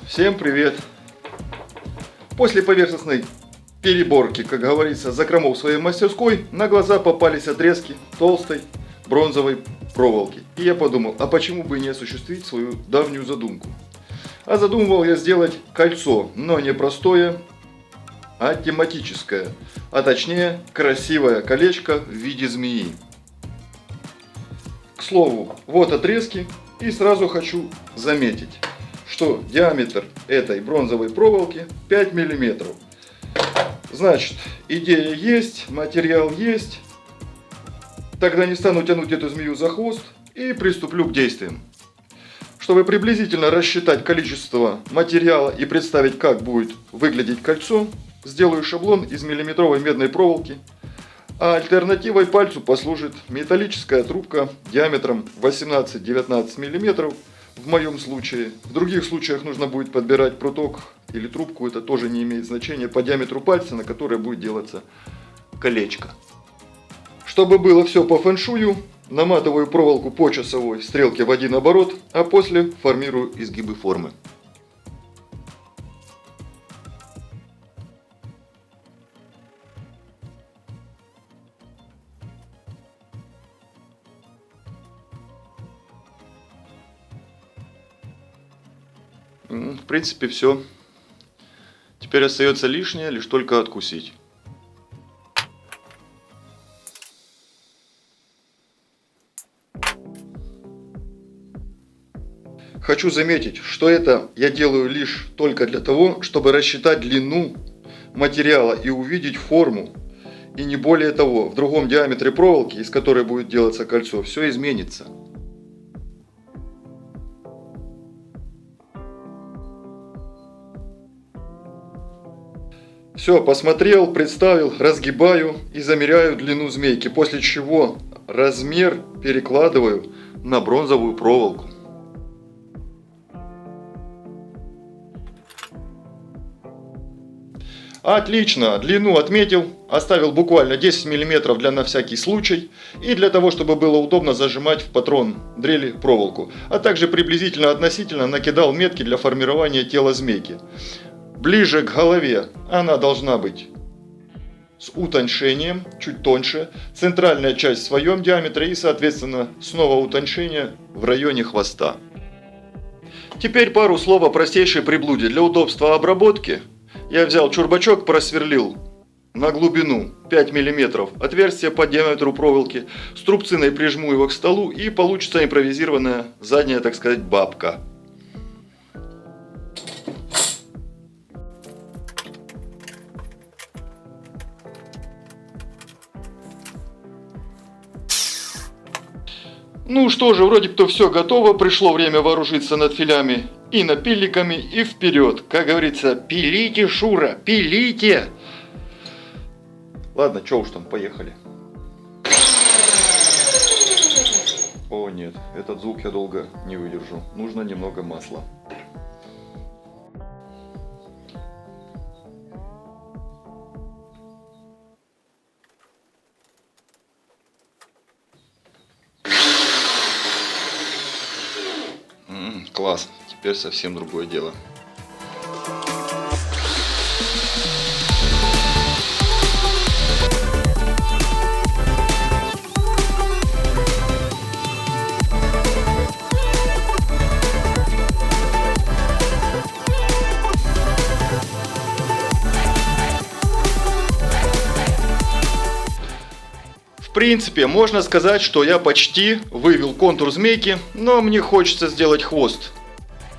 Всем привет! После поверхностной переборки, как говорится, закромов своей мастерской, на глаза попались отрезки толстой бронзовой проволоки. И я подумал, а почему бы не осуществить свою давнюю задумку? А задумывал я сделать кольцо, но не простое, а тематическое. А точнее, красивое колечко в виде змеи. К слову, вот отрезки, и сразу хочу заметить, что диаметр этой бронзовой проволоки 5 мм. Значит, идея есть, материал есть. Тогда не стану тянуть эту змею за хвост и приступлю к действиям. Чтобы приблизительно рассчитать количество материала и представить, как будет выглядеть кольцо, сделаю шаблон из миллиметровой медной проволоки. А альтернативой пальцу послужит металлическая трубка диаметром 18-19 мм. В моем случае. В других случаях нужно будет подбирать пруток или трубку, это тоже не имеет значения, по диаметру пальца, на которое будет делаться колечко. Чтобы было все по фэншую, наматываю проволоку по часовой стрелке в один оборот, а после формирую изгибы формы. В принципе, все. Теперь остается лишнее, лишь только откусить. Хочу заметить, что это я делаю лишь только для того, чтобы рассчитать длину материала и увидеть форму. И не более того, в другом диаметре проволоки, из которой будет делаться кольцо, все изменится. Все, посмотрел, представил, разгибаю и замеряю длину змейки, после чего размер перекладываю на бронзовую проволоку. Отлично, длину отметил, оставил буквально 10 мм на всякий случай и для того, чтобы было удобно зажимать в патрон дрели проволоку, а также приблизительно относительно накидал метки для формирования тела змейки. Ближе к голове она должна быть с утоньшением, чуть тоньше, центральная часть в своем диаметре и, соответственно, снова утоньшение в районе хвоста. Теперь пару слов о простейшей приблуде. Для удобства обработки я взял чурбачок, просверлил на глубину 5 мм отверстие по диаметру проволоки, струбциной прижму его к столу и получится импровизированная задняя, так сказать, бабка. Ну что же, вроде бы все готово, пришло время вооружиться надфилями и напильниками и вперед. Как говорится, пилите, Шура, пилите! Ладно, что уж там, поехали. О нет, этот звук я долго не выдержу, нужно немного масла. Класс, теперь совсем другое дело. В принципе, можно сказать, что я почти вывел контур змейки, но мне хочется сделать хвост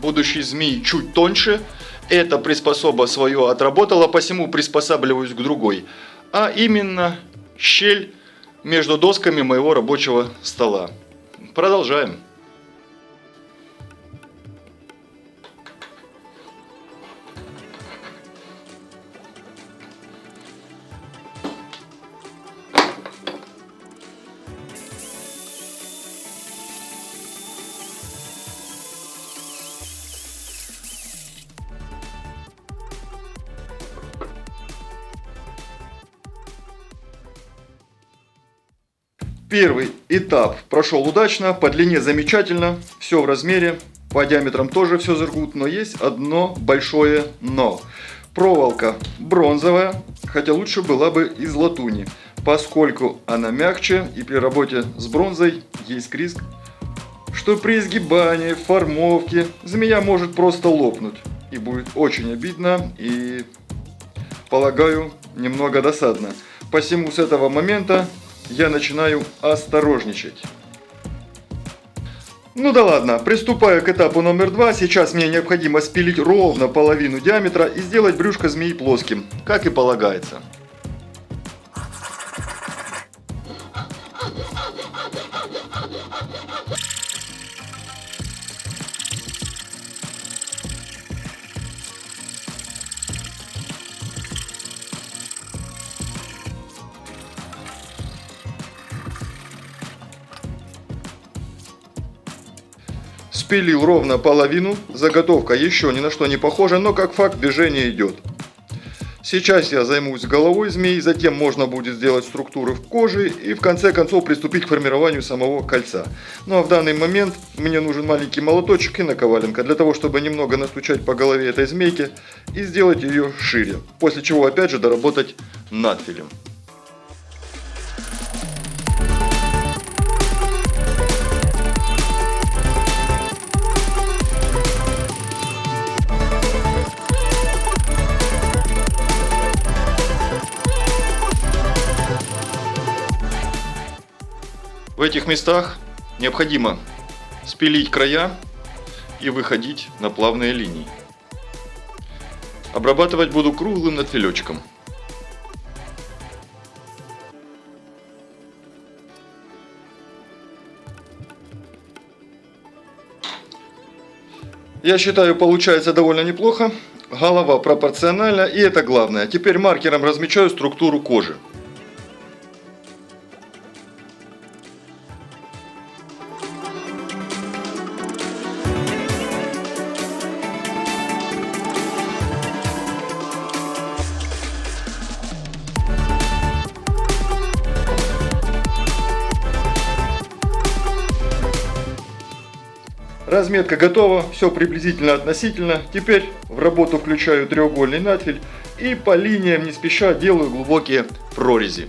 будущей змеи чуть тоньше. Эта приспособа свое отработала, посему приспосабливаюсь к другой. А именно щель между досками моего рабочего стола. Продолжаем. Первый этап прошел удачно, по длине замечательно, все в размере. По диаметрам тоже все зажгут, но есть одно большое но. Проволока бронзовая, хотя лучше была бы из латуни, поскольку она мягче и при работе с бронзой есть риск, что при изгибании, формовке змея может просто лопнуть. И будет очень обидно и, полагаю, немного досадно. Посему с этого момента я начинаю осторожничать. Ну да ладно, приступаю к этапу номер 2. Сейчас мне необходимо спилить ровно половину диаметра и сделать брюшко змеи плоским, как и полагается. Спилил ровно половину, заготовка еще ни на что не похожа, но как факт движение идет. Сейчас я займусь головой змеи, затем можно будет сделать структуры в коже и в конце концов приступить к формированию самого кольца. Ну а в данный момент мне нужен маленький молоточек и наковаленка для того, чтобы немного настучать по голове этой змейки и сделать ее шире. После чего опять же доработать надфилем. В этих местах необходимо спилить края и выходить на плавные линии. Обрабатывать буду круглым надфилечком. Я считаю, получается довольно неплохо. Голова пропорциональна, и это главное. Теперь маркером размечаю структуру кожи. Разметка готова, все приблизительно относительно. Теперь в работу включаю треугольный надфиль и по линиям не спеша делаю глубокие прорези.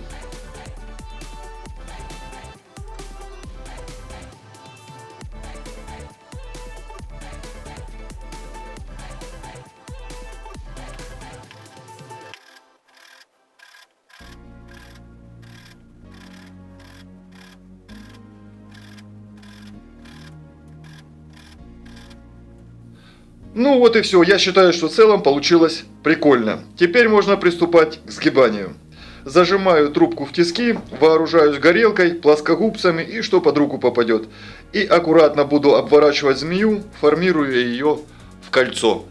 Ну вот и все, я считаю, что в целом получилось прикольно. Теперь можно приступать к сгибанию. Зажимаю трубку в тиски, вооружаюсь горелкой, плоскогубцами и что под руку попадет. И аккуратно буду обворачивать змею, формируя ее в кольцо.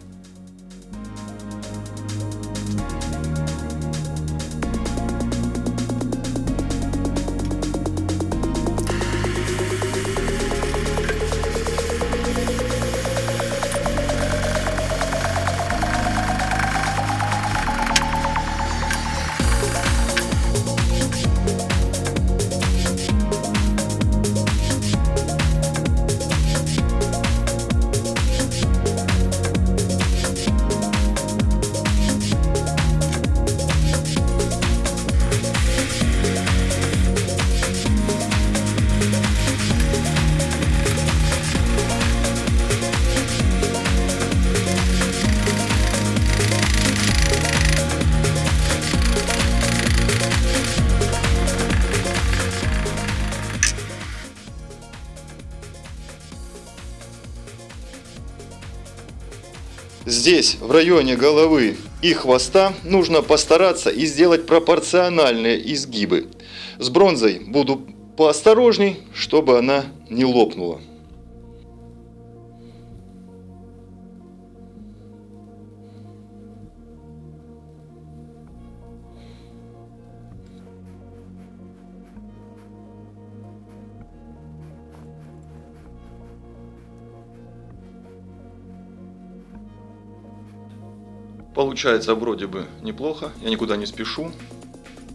Здесь, в районе головы и хвоста, нужно постараться и сделать пропорциональные изгибы. С бронзой буду поосторожней, чтобы она не лопнула. Получается вроде бы неплохо, я никуда не спешу,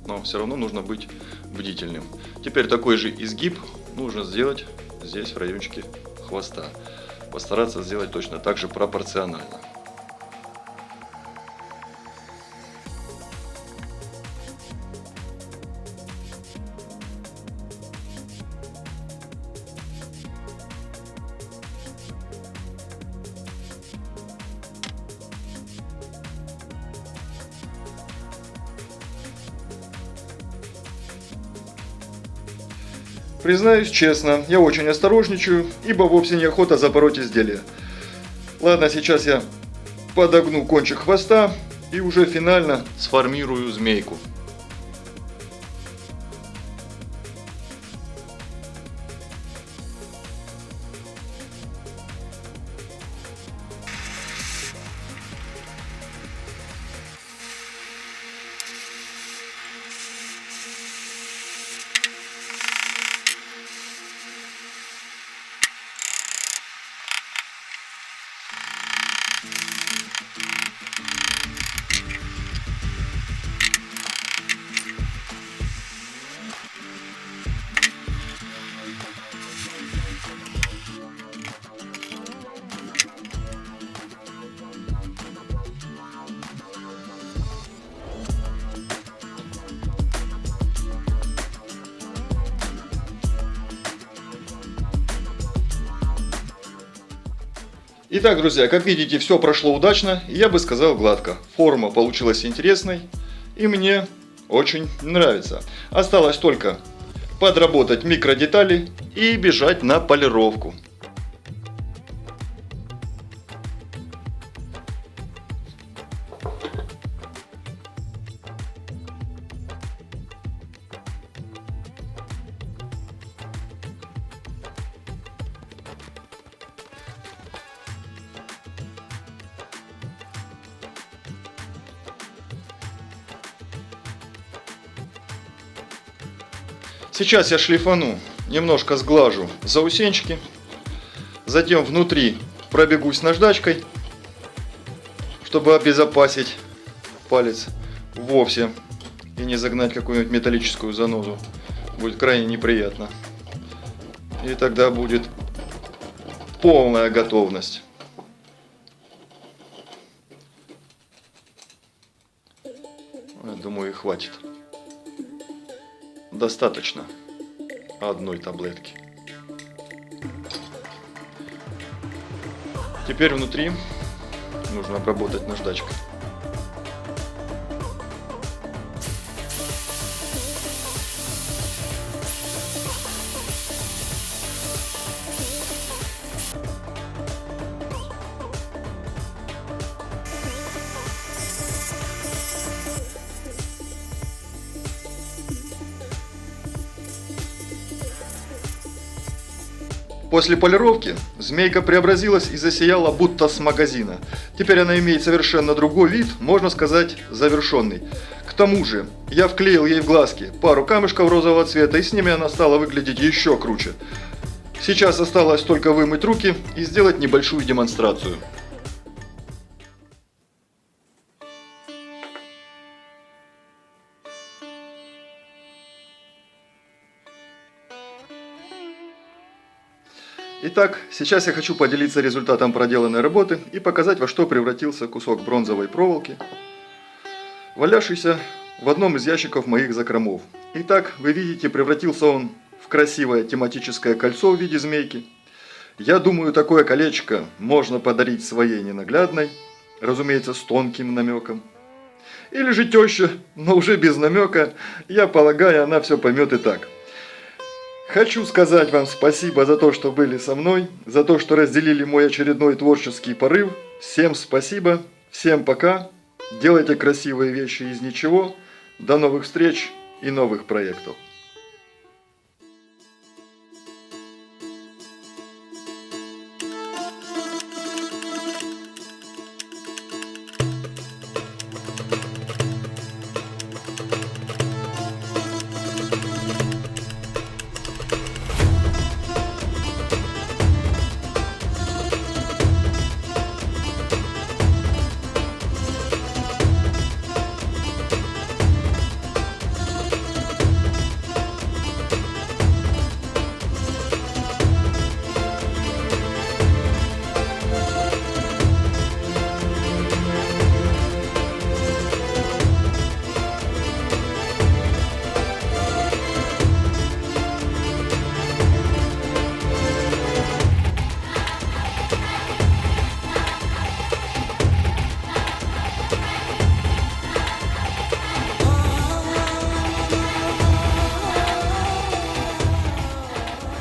но все равно нужно быть бдительным. Теперь такой же изгиб нужно сделать здесь в райончике хвоста. постараться сделать точно так же пропорционально. Признаюсь честно, я очень осторожничаю, ибо вовсе неохота запороть изделие. Ладно, сейчас я подогну кончик хвоста и уже финально сформирую змейку. Итак, друзья, как видите, все прошло удачно, и я бы сказал гладко. Форма получилась интересной, и мне очень нравится. Осталось только подработать микродетали и бежать на полировку. Сейчас я шлифану, немножко сглажу заусенчики, затем внутри пробегусь наждачкой, чтобы обезопасить палец вовсе и не загнать какую-нибудь металлическую занозу. Будет крайне неприятно. И тогда будет полная готовность. Я думаю, и хватит. Достаточно одной таблетки. Теперь внутри нужно обработать наждачкой. После полировки змейка преобразилась и засияла будто с магазина. Теперь она имеет совершенно другой вид, можно сказать, завершенный. К тому же, я вклеил ей в глазки пару камешков розового цвета, и с ними она стала выглядеть еще круче. Сейчас осталось только вымыть руки и сделать небольшую демонстрацию. Итак, сейчас я хочу поделиться результатом проделанной работы и показать, во что превратился кусок бронзовой проволоки, валявшийся в одном из ящиков моих закромов. Итак, вы видите, превратился он в красивое тематическое кольцо в виде змейки. Я думаю, такое колечко можно подарить своей ненаглядной, разумеется, с тонким намеком. Или же теще, но уже без намека, я полагаю, она все поймет и так. Хочу сказать вам спасибо за то, что были со мной, за то, что разделили мой очередной творческий порыв. Всем спасибо, всем пока, делайте красивые вещи из ничего, до новых встреч и новых проектов.